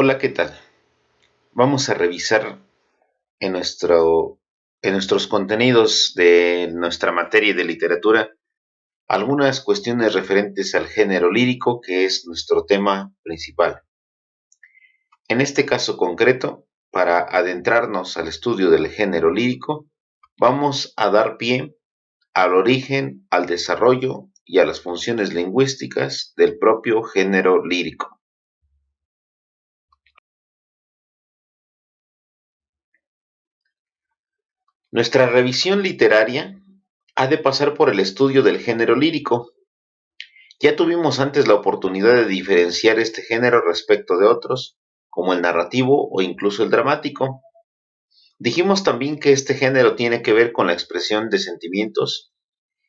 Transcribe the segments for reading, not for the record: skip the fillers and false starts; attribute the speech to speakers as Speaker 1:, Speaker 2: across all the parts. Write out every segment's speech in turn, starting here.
Speaker 1: Hola, ¿qué tal? Vamos a revisar en nuestros contenidos de nuestra materia de literatura algunas cuestiones referentes al género lírico, que es nuestro tema principal. En este caso concreto, para adentrarnos al estudio del género lírico, vamos a dar pie al origen, al desarrollo y a las funciones lingüísticas del propio género lírico. Nuestra revisión literaria ha de pasar por el estudio del género lírico. Ya tuvimos antes la oportunidad de diferenciar este género respecto de otros, como el narrativo o incluso el dramático. Dijimos también que este género tiene que ver con la expresión de sentimientos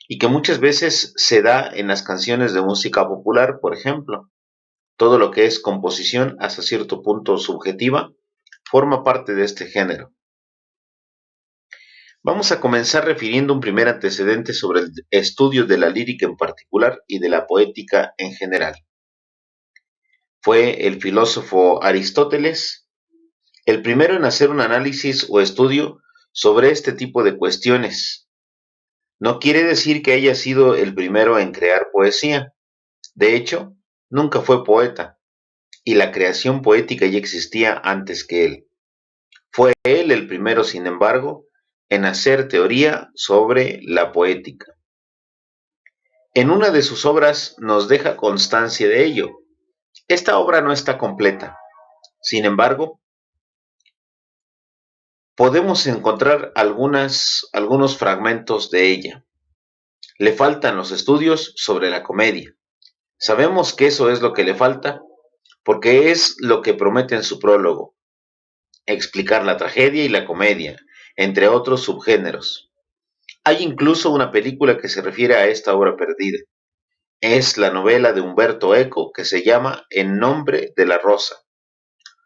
Speaker 1: y que muchas veces se da en las canciones de música popular, por ejemplo. Todo lo que es composición hasta cierto punto subjetiva forma parte de este género. Vamos a comenzar refiriendo un primer antecedente sobre el estudio de la lírica en particular y de la poética en general. Fue el filósofo Aristóteles el primero en hacer un análisis o estudio sobre este tipo de cuestiones. No quiere decir que haya sido el primero en crear poesía. De hecho, nunca fue poeta, y la creación poética ya existía antes que él. Fue él el primero, sin embargo, en hacer teoría sobre la poética. En una de sus obras nos deja constancia de ello. Esta obra no está completa. Sin embargo, podemos encontrar algunos fragmentos de ella. Le faltan los estudios sobre la comedia. Sabemos que eso es lo que le falta porque es lo que promete en su prólogo, explicar la tragedia y la comedia, entre otros subgéneros. Hay incluso una película que se refiere a esta obra perdida. Es la novela de Humberto Eco que se llama En nombre de la rosa,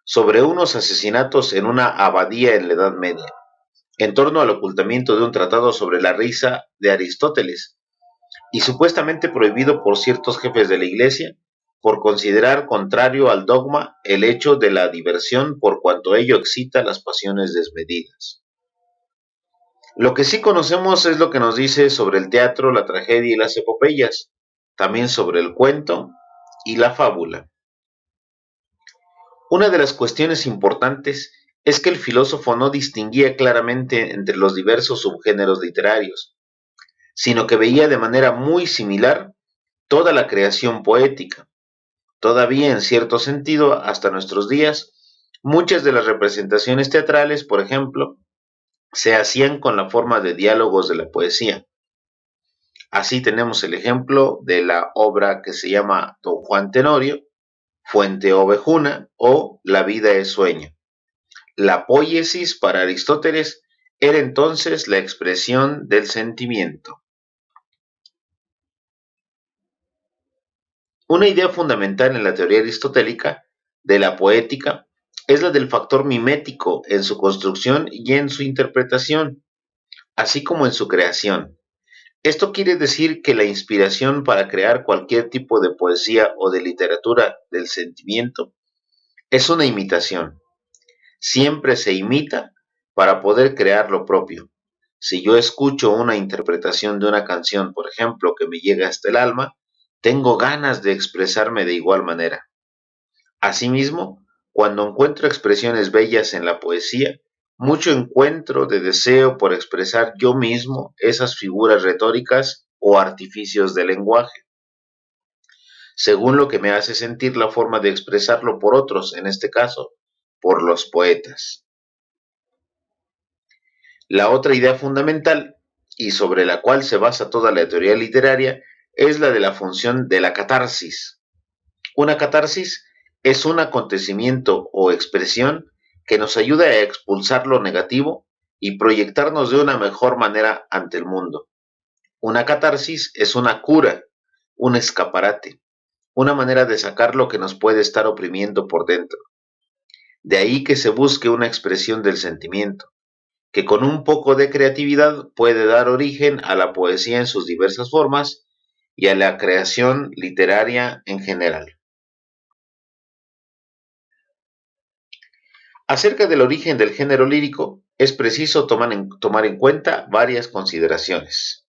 Speaker 1: sobre unos asesinatos en una abadía en la Edad Media, en torno al ocultamiento de un tratado sobre la risa de Aristóteles, y supuestamente prohibido por ciertos jefes de la Iglesia por considerar contrario al dogma el hecho de la diversión por cuanto ello excita las pasiones desmedidas. Lo que sí conocemos es lo que nos dice sobre el teatro, la tragedia y las epopeyas, también sobre el cuento y la fábula. Una de las cuestiones importantes es que el filósofo no distinguía claramente entre los diversos subgéneros literarios, sino que veía de manera muy similar toda la creación poética. Todavía, en cierto sentido, hasta nuestros días, muchas de las representaciones teatrales, por ejemplo, se hacían con la forma de diálogos de la poesía. Así tenemos el ejemplo de la obra que se llama Don Juan Tenorio, Fuente Ovejuna o La vida es sueño. La poiesis para Aristóteles era entonces la expresión del sentimiento. Una idea fundamental en la teoría aristotélica de la poética es la del factor mimético en su construcción y en su interpretación, así como en su creación. Esto quiere decir que la inspiración para crear cualquier tipo de poesía o de literatura del sentimiento es una imitación. Siempre se imita para poder crear lo propio. Si yo escucho una interpretación de una canción, por ejemplo, que me llega hasta el alma, tengo ganas de expresarme de igual manera. Asimismo, cuando encuentro expresiones bellas en la poesía, mucho encuentro de deseo por expresar yo mismo esas figuras retóricas o artificios de lenguaje, según lo que me hace sentir la forma de expresarlo por otros, en este caso, por los poetas. La otra idea fundamental, y sobre la cual se basa toda la teoría literaria, es la de la función de la catarsis. Una catarsis es un acontecimiento o expresión que nos ayuda a expulsar lo negativo y proyectarnos de una mejor manera ante el mundo. Una catarsis es una cura, un escaparate, una manera de sacar lo que nos puede estar oprimiendo por dentro. De ahí que se busque una expresión del sentimiento, que con un poco de creatividad puede dar origen a la poesía en sus diversas formas y a la creación literaria en general. Acerca del origen del género lírico, es preciso tomar en cuenta varias consideraciones.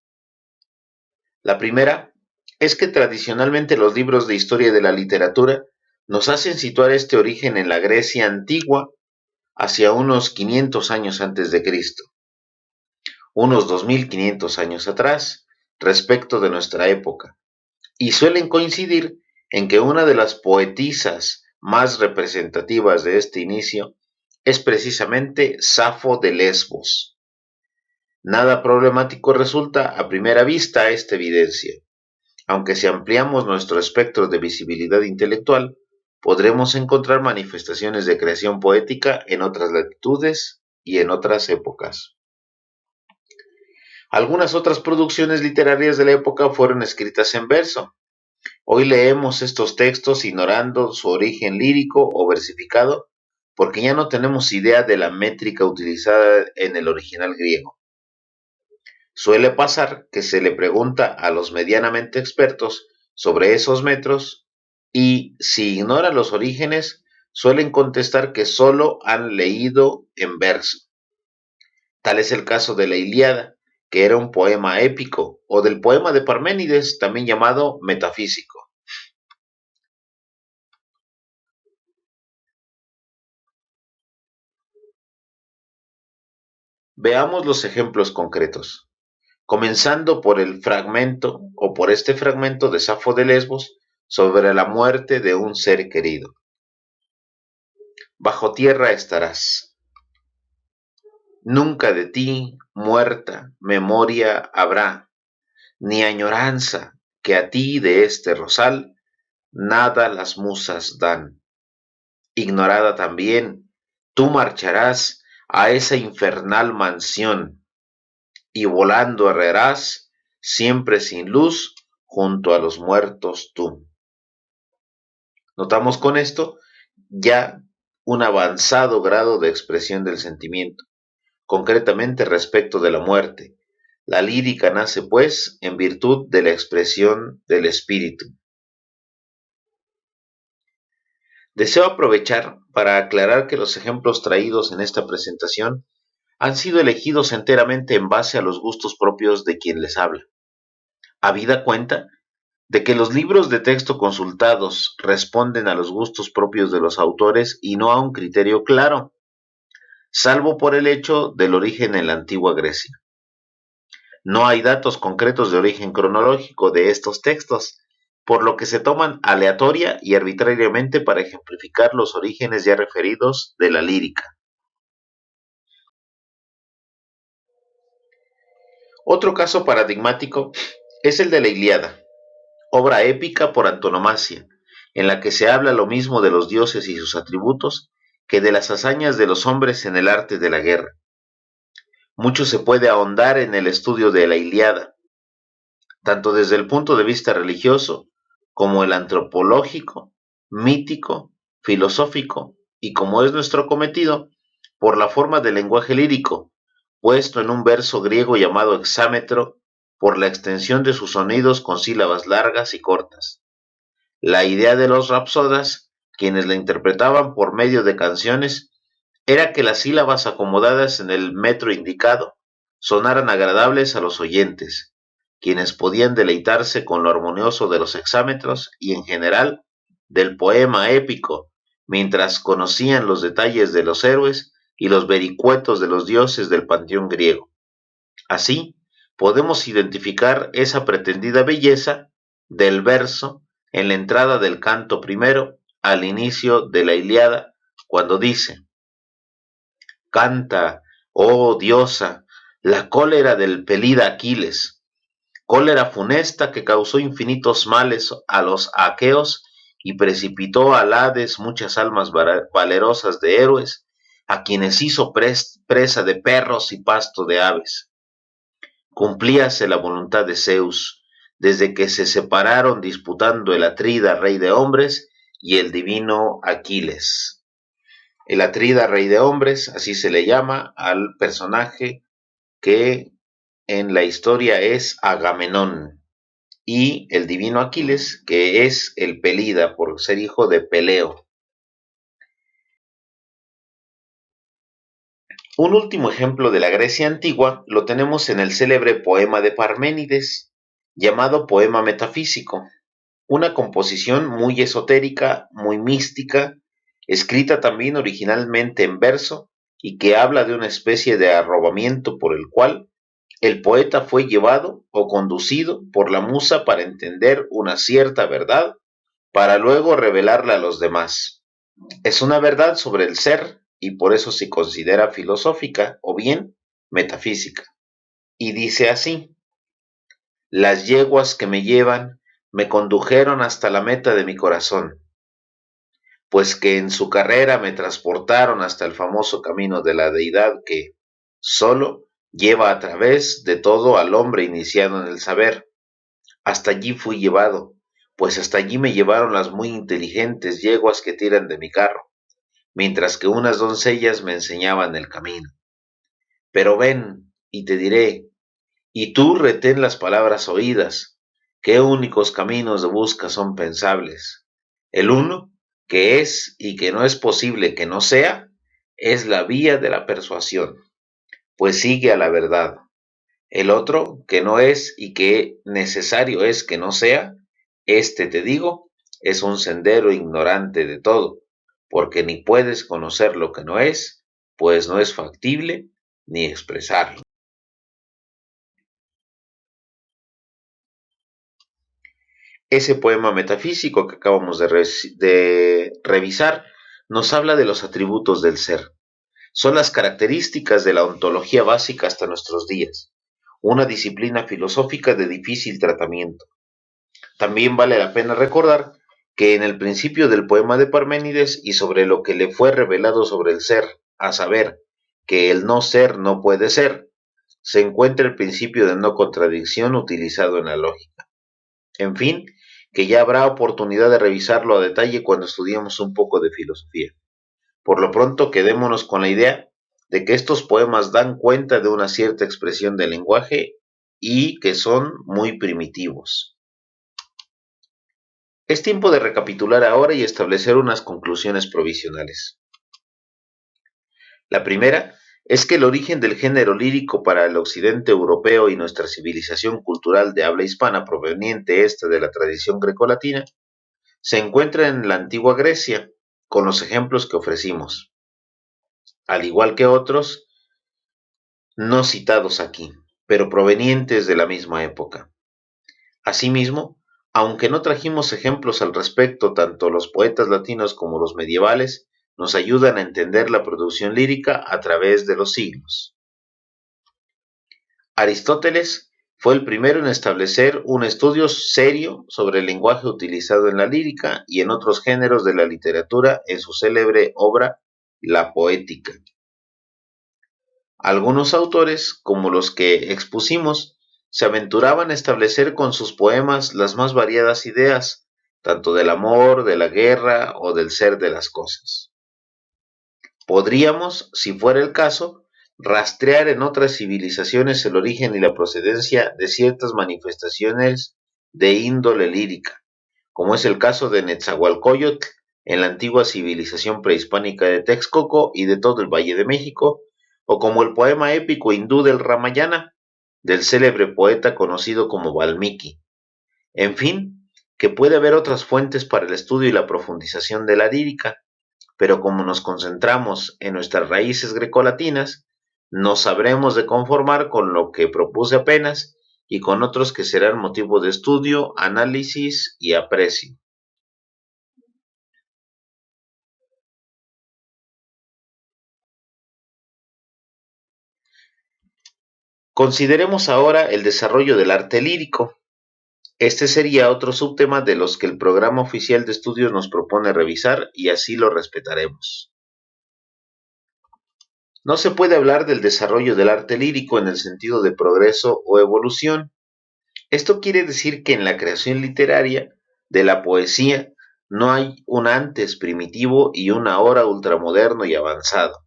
Speaker 1: La primera es que tradicionalmente los libros de historia de la literatura nos hacen situar este origen en la Grecia antigua hacia unos 500 años antes de Cristo, unos 2500 años atrás, respecto de nuestra época, y suelen coincidir en que una de las poetisas más representativas de este inicio es precisamente Safo de Lesbos. Nada problemático resulta a primera vista esta evidencia. Aunque si ampliamos nuestro espectro de visibilidad intelectual, podremos encontrar manifestaciones de creación poética en otras latitudes y en otras épocas. Algunas otras producciones literarias de la época fueron escritas en verso. Hoy leemos estos textos ignorando su origen lírico o versificado porque ya no tenemos idea de la métrica utilizada en el original griego. Suele pasar que se le pregunta a los medianamente expertos sobre esos metros y si ignoran los orígenes, suelen contestar que solo han leído en verso. Tal es el caso de la Ilíada, que era un poema épico, o del poema de Parménides, también llamado metafísico. Veamos los ejemplos concretos, comenzando por el fragmento o por este fragmento de Safo de Lesbos sobre la muerte de un ser querido. Bajo tierra estarás. Nunca de ti, muerta, memoria habrá, ni añoranza, que a ti de este rosal nada las musas dan. Ignorada también, tú marcharás a esa infernal mansión, y volando errarás, siempre sin luz, junto a los muertos tú. Notamos con esto ya un avanzado grado de expresión del sentimiento, concretamente respecto de la muerte. La lírica nace, pues, en virtud de la expresión del espíritu. Deseo aprovechar para aclarar que los ejemplos traídos en esta presentación han sido elegidos enteramente en base a los gustos propios de quien les habla. Habida cuenta de que los libros de texto consultados responden a los gustos propios de los autores y no a un criterio claro, salvo por el hecho del origen en la antigua Grecia. No hay datos concretos de origen cronológico de estos textos, por lo que se toman aleatoria y arbitrariamente para ejemplificar los orígenes ya referidos de la lírica. Otro caso paradigmático es el de la Ilíada, obra épica por antonomasia, en la que se habla lo mismo de los dioses y sus atributos que de las hazañas de los hombres en el arte de la guerra. Mucho se puede ahondar en el estudio de la Ilíada, tanto desde el punto de vista religioso como el antropológico, mítico, filosófico y, como es nuestro cometido, por la forma del lenguaje lírico, puesto en un verso griego llamado hexámetro por la extensión de sus sonidos con sílabas largas y cortas. La idea de los rapsodas, quienes la interpretaban por medio de canciones, era que las sílabas acomodadas en el metro indicado sonaran agradables a los oyentes, quienes podían deleitarse con lo armonioso de los hexámetros y en general del poema épico, mientras conocían los detalles de los héroes y los vericuetos de los dioses del panteón griego. Así, podemos identificar esa pretendida belleza del verso en la entrada del canto primero al inicio de la Ilíada, cuando dice: Canta, oh diosa, la cólera del pelida Aquiles, cólera funesta que causó infinitos males a los aqueos y precipitó al Hades muchas almas valerosas de héroes, a quienes hizo presa de perros y pasto de aves. Cumplíase la voluntad de Zeus, desde que se separaron disputando el Atrida, rey de hombres, y el divino Aquiles. El Atrida, rey de hombres, así se le llama al personaje que en la historia es Agamenón, y el divino Aquiles, que es el Pelida, por ser hijo de Peleo. Un último ejemplo de la Grecia antigua lo tenemos en el célebre poema de Parménides, llamado Poema Metafísico, una composición muy esotérica, muy mística, escrita también originalmente en verso y que habla de una especie de arrobamiento por el cual el poeta fue llevado o conducido por la musa para entender una cierta verdad, para luego revelarla a los demás. Es una verdad sobre el ser y por eso se considera filosófica o bien metafísica. Y dice así: las yeguas que me llevan me condujeron hasta la meta de mi corazón, pues que en su carrera me transportaron hasta el famoso camino de la deidad que, solo, lleva a través de todo al hombre iniciado en el saber. Hasta allí fui llevado, pues hasta allí me llevaron las muy inteligentes yeguas que tiran de mi carro, mientras que unas doncellas me enseñaban el camino. Pero ven, y te diré, y tú retén las palabras oídas, qué únicos caminos de busca son pensables. El uno, que es y que no es posible que no sea, es la vía de la persuasión, pues sigue a la verdad. El otro, que no es y que necesario es que no sea, este te digo, es un sendero ignorante de todo, porque ni puedes conocer lo que no es, pues no es factible ni expresarlo. Ese poema metafísico que acabamos de revisar nos habla de los atributos del ser. Son las características de la ontología básica hasta nuestros días, una disciplina filosófica de difícil tratamiento. También vale la pena recordar que en el principio del poema de Parménides y sobre lo que le fue revelado sobre el ser, a saber, que el no ser no puede ser, se encuentra el principio de no contradicción utilizado en la lógica. En fin, que ya habrá oportunidad de revisarlo a detalle cuando estudiemos un poco de filosofía. Por lo pronto, quedémonos con la idea de que estos poemas dan cuenta de una cierta expresión del lenguaje y que son muy primitivos. Es tiempo de recapitular ahora y establecer unas conclusiones provisionales. La primera es que el origen del género lírico para el occidente europeo y nuestra civilización cultural de habla hispana proveniente esta de la tradición grecolatina se encuentra en la antigua Grecia, con los ejemplos que ofrecimos, al igual que otros no citados aquí, pero provenientes de la misma época. Asimismo, aunque no trajimos ejemplos al respecto, tanto los poetas latinos como los medievales nos ayudan a entender la producción lírica a través de los siglos. Aristóteles fue el primero en establecer un estudio serio sobre el lenguaje utilizado en la lírica y en otros géneros de la literatura en su célebre obra La Poética. Algunos autores, como los que expusimos, se aventuraban a establecer con sus poemas las más variadas ideas, tanto del amor, de la guerra o del ser de las cosas. Podríamos, si fuera el caso, rastrear en otras civilizaciones el origen y la procedencia de ciertas manifestaciones de índole lírica, como es el caso de Netzahualcóyotl en la antigua civilización prehispánica de Texcoco y de todo el Valle de México, o como el poema épico hindú del Ramayana, del célebre poeta conocido como Valmiki. En fin, que puede haber otras fuentes para el estudio y la profundización de la lírica, pero como nos concentramos en nuestras raíces grecolatinas, nos sabremos de conformar con lo que propuse apenas y con otros que serán motivo de estudio, análisis y aprecio. Consideremos ahora el desarrollo del arte lírico. Este sería otro subtema de los que el programa oficial de estudios nos propone revisar y así lo respetaremos. No se puede hablar del desarrollo del arte lírico en el sentido de progreso o evolución. Esto quiere decir que en la creación literaria de la poesía no hay un antes primitivo y un ahora ultramoderno y avanzado.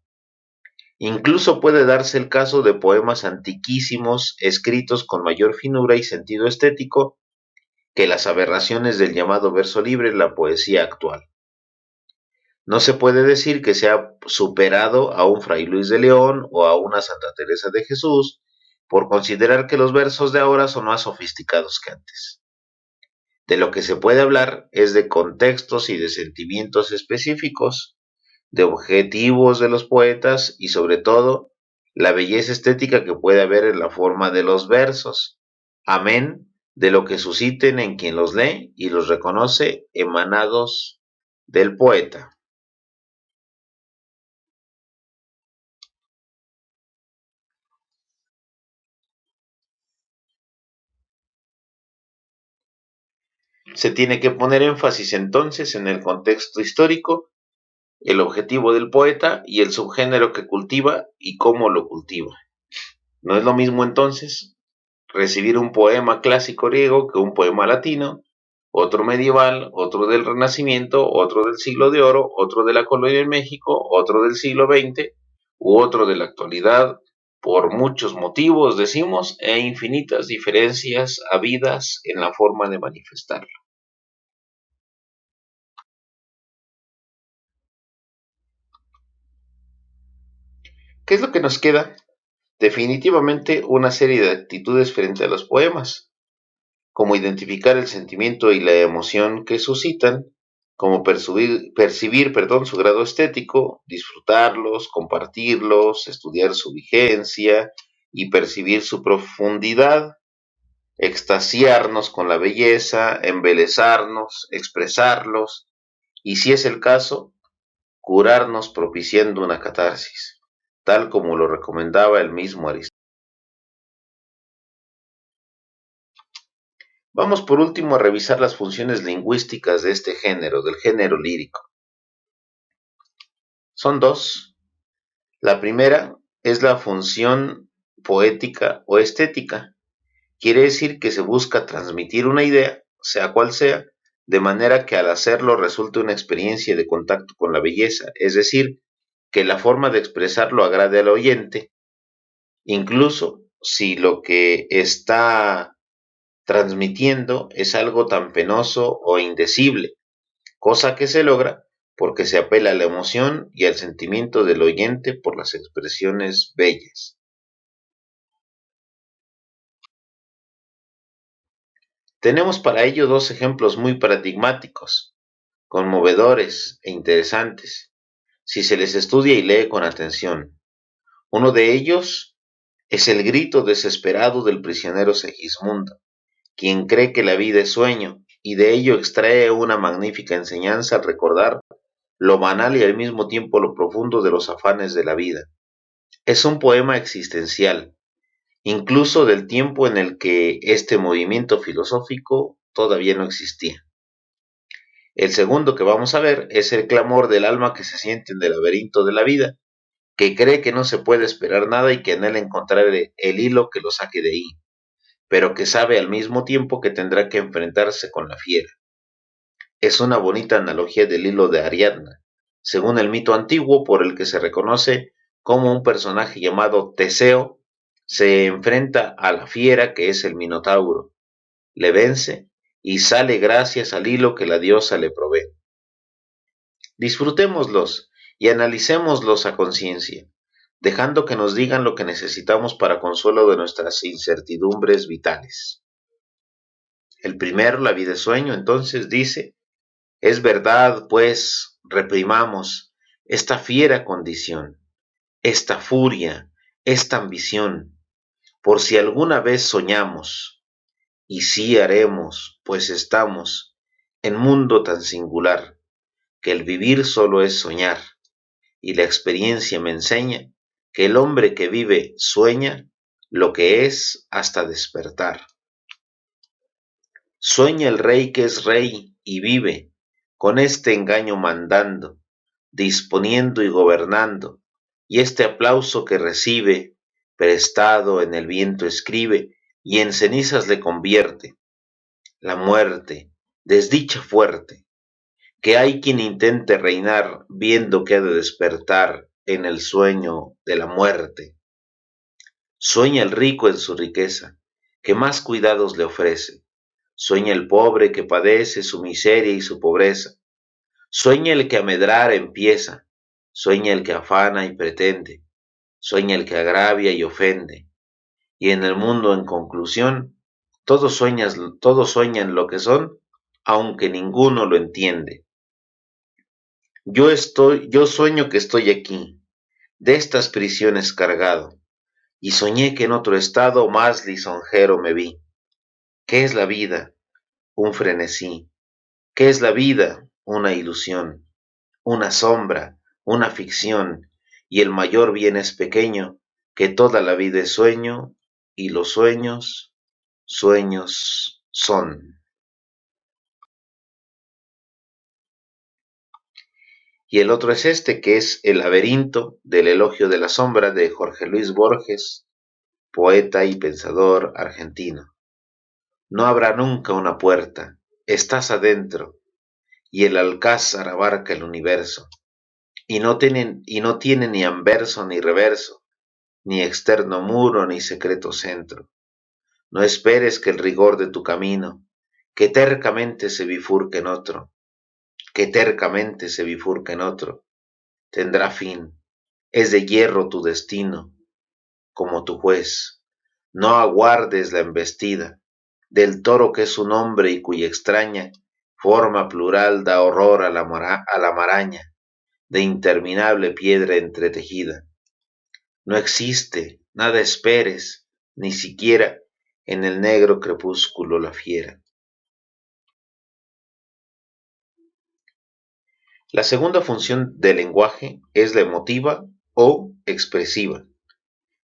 Speaker 1: Incluso puede darse el caso de poemas antiquísimos escritos con mayor finura y sentido estético que las aberraciones del llamado verso libre en la poesía actual. No se puede decir que se ha superado a un Fray Luis de León o a una Santa Teresa de Jesús por considerar que los versos de ahora son más sofisticados que antes. De lo que se puede hablar es de contextos y de sentimientos específicos, de objetivos de los poetas y sobre todo la belleza estética que puede haber en la forma de los versos, amén de lo que susciten en quien los lee y los reconoce emanados del poeta. Se tiene que poner énfasis entonces en el contexto histórico, el objetivo del poeta y el subgénero que cultiva y cómo lo cultiva. No es lo mismo entonces recibir un poema clásico griego que un poema latino, otro medieval, otro del Renacimiento, otro del siglo de oro, otro de la colonia en México, otro del siglo XX u otro de la actualidad, por muchos motivos, decimos, e infinitas diferencias habidas en la forma de manifestarlo. ¿Qué es lo que nos queda? Definitivamente una serie de actitudes frente a los poemas, como identificar el sentimiento y la emoción que suscitan, como percibir su grado estético, disfrutarlos, compartirlos, estudiar su vigencia y percibir su profundidad, extasiarnos con la belleza, embelezarnos, expresarlos y, si es el caso, curarnos propiciando una catarsis, tal como lo recomendaba el mismo Aristóteles. Vamos por último a revisar las funciones lingüísticas de este género, del género lírico. Son dos. La primera es la función poética o estética. Quiere decir que se busca transmitir una idea, sea cual sea, de manera que al hacerlo resulte una experiencia de contacto con la belleza, es decir, que la forma de expresarlo agrade al oyente, incluso si lo que está transmitiendo es algo tan penoso o indecible, cosa que se logra porque se apela a la emoción y al sentimiento del oyente por las expresiones bellas. Tenemos para ello dos ejemplos muy paradigmáticos, conmovedores e interesantes, si se les estudia y lee con atención. Uno de ellos es el grito desesperado del prisionero Segismundo, quien cree que la vida es sueño, y de ello extrae una magnífica enseñanza al recordar lo banal y al mismo tiempo lo profundo de los afanes de la vida. Es un poema existencial, incluso del tiempo en el que este movimiento filosófico todavía no existía. El segundo que vamos a ver es el clamor del alma que se siente en el laberinto de la vida, que cree que no se puede esperar nada y que anhela encontrar el hilo que lo saque de ahí, pero que sabe al mismo tiempo que tendrá que enfrentarse con la fiera. Es una bonita analogía del hilo de Ariadna, según el mito antiguo por el que se reconoce como un personaje llamado Teseo se enfrenta a la fiera que es el Minotauro, le vence y sale gracias al hilo que la diosa le provee. Disfrutémoslos y analicémoslos a conciencia, dejando que nos digan lo que necesitamos para consuelo de nuestras incertidumbres vitales. El primero, la vida es sueño, entonces dice: es verdad, pues, reprimamos esta fiera condición, esta furia, esta ambición, por si alguna vez soñamos, y sí haremos, pues estamos en mundo tan singular, que el vivir solo es soñar, y la experiencia me enseña que el hombre que vive sueña lo que es hasta despertar. Sueña el rey que es rey y vive, con este engaño mandando, disponiendo y gobernando, y este aplauso que recibe, prestado en el viento escribe, y en cenizas le convierte. La muerte, desdicha fuerte, que hay quien intente reinar viendo que ha de despertar en el sueño de la muerte. Sueña el rico en su riqueza, que más cuidados le ofrece. Sueña el pobre que padece su miseria y su pobreza. Sueña el que a medrar empieza, sueña el que afana y pretende, sueña el que agravia y ofende, y en el mundo en conclusión, todos sueñan lo que son, aunque ninguno lo entiende. Yo sueño que estoy aquí, de estas prisiones cargado, y soñé que en otro estado más lisonjero me vi. ¿Qué es la vida? Un frenesí. ¿Qué es la vida? Una ilusión, una sombra, una ficción, y el mayor bien es pequeño, que toda la vida es sueño, y los sueños, sueños son. Y el otro es este, que es El laberinto del elogio de la sombra de Jorge Luis Borges, poeta y pensador argentino. No habrá nunca una puerta, estás adentro, y el alcázar abarca el universo, y no tiene ni anverso ni reverso, ni externo muro ni secreto centro. No esperes que el rigor de tu camino, que tercamente se bifurque en otro, que tercamente se bifurque en otro, tendrá fin. Es de hierro tu destino, como tu juez. No aguardes la embestida del toro que es su nombre y cuya extraña forma plural da horror a la maraña de interminable piedra entretejida. No existe, nada esperes, ni siquiera en el negro crepúsculo la fiera. La segunda función del lenguaje es la emotiva o expresiva.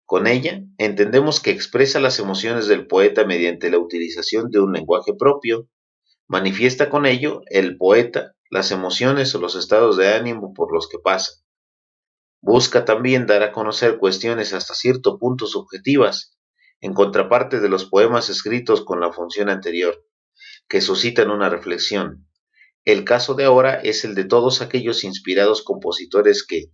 Speaker 1: Con ella entendemos que expresa las emociones del poeta mediante la utilización de un lenguaje propio. Manifiesta con ello el poeta las emociones o los estados de ánimo por los que pasa. Busca también dar a conocer cuestiones hasta cierto punto subjetivas, en contraparte de los poemas escritos con la función anterior, que suscitan una reflexión. El caso de ahora es el de todos aquellos inspirados compositores que,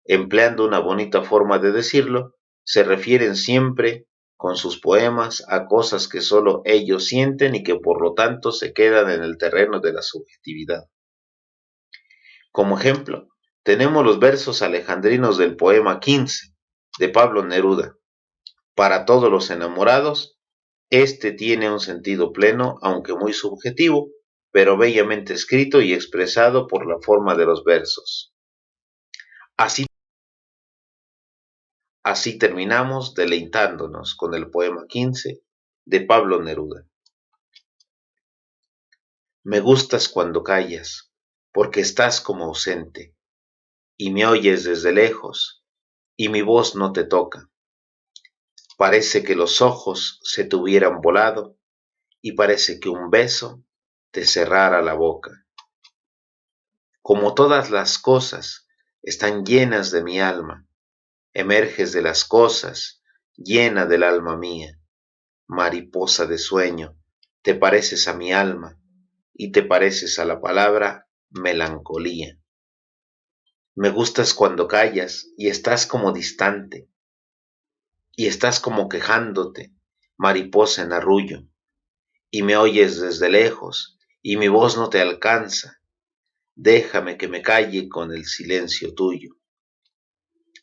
Speaker 1: empleando una bonita forma de decirlo, se refieren siempre con sus poemas a cosas que solo ellos sienten y que por lo tanto se quedan en el terreno de la subjetividad. Como ejemplo, tenemos los versos alejandrinos del poema 15 de Pablo Neruda. Para todos los enamorados, este tiene un sentido pleno, aunque muy subjetivo, pero bellamente escrito y expresado por la forma de los versos. Así, así terminamos deleitándonos con el poema 15 de Pablo Neruda. Me gustas cuando callas, porque estás como ausente, y me oyes desde lejos, y mi voz no te toca. Parece que los ojos se te hubieran volado, y parece que un beso te cerrara la boca. Como todas las cosas están llenas de mi alma, emerges de las cosas, llena del alma mía. Mariposa de sueño, te pareces a mi alma y te pareces a la palabra melancolía. Me gustas cuando callas y estás como distante, y estás como quejándote, mariposa en arrullo, y me oyes desde lejos, y mi voz no te alcanza. Déjame que me calle con el silencio tuyo.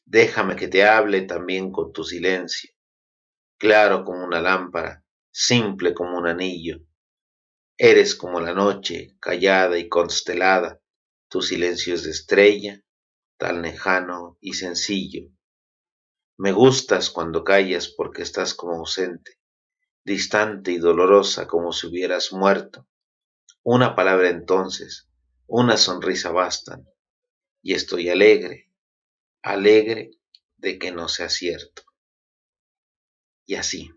Speaker 1: Déjame que te hable también con tu silencio, claro como una lámpara, simple como un anillo. Eres como la noche, callada y constelada, tu silencio es de estrella, tan lejano y sencillo. Me gustas cuando callas porque estás como ausente, distante y dolorosa como si hubieras muerto. Una palabra entonces, una sonrisa bastan, y estoy alegre, alegre de que no sea cierto. Y así.